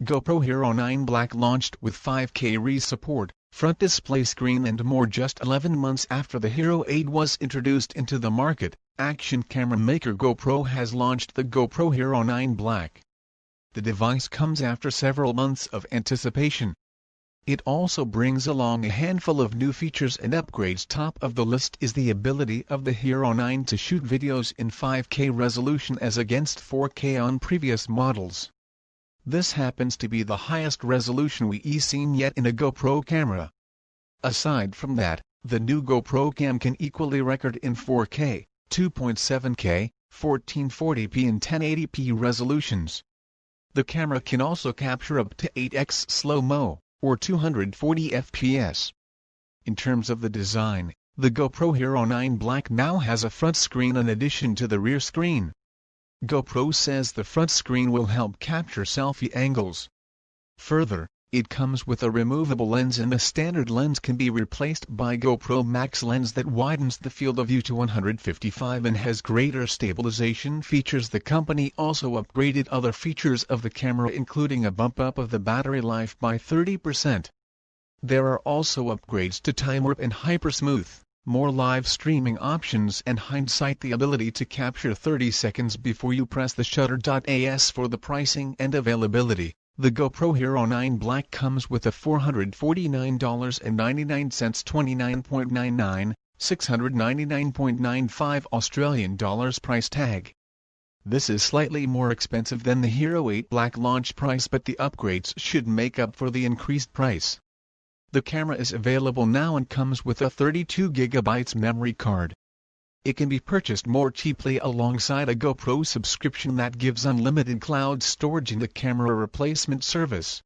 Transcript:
GoPro Hero 9 Black launched with 5K re-support, front display screen and more just 11 months after the Hero 8 was introduced into the market. Action camera maker GoPro has launched the GoPro Hero 9 Black. The device comes after several months of anticipation. It also brings along a handful of new features and upgrades. Top of the list is the ability of the Hero 9 to shoot videos in 5K resolution as against 4K on previous models. This happens to be the highest resolution we've seen yet in a GoPro camera. Aside from that, the new GoPro Cam can equally record in 4K, 2.7K, 1440p and 1080p resolutions. The camera can also capture up to 8x slow-mo, or 240 fps. In terms of the design, the GoPro Hero 9 Black now has a front screen in addition to the rear screen. GoPro says the front screen will help capture selfie angles. Further, it comes with a removable lens, and the standard lens can be replaced by GoPro Max lens that widens the field of view to 155 and has greater stabilization features. The company also upgraded other features of the camera, including a bump up of the battery life by 30%. There are also upgrades to Timewarp and Hypersmooth, more live streaming options and Hindsight, the ability to capture 30 seconds before you press the shutter.As. For the pricing and availability, the GoPro Hero 9 Black comes with a $449.99 $29.99, $699.95 Australian dollars price tag. This is slightly more expensive than the Hero 8 Black launch price, but the upgrades should make up for the increased price. The camera is available now and comes with a 32GB memory card. It can be purchased more cheaply alongside a GoPro subscription that gives unlimited cloud storage and a camera replacement service.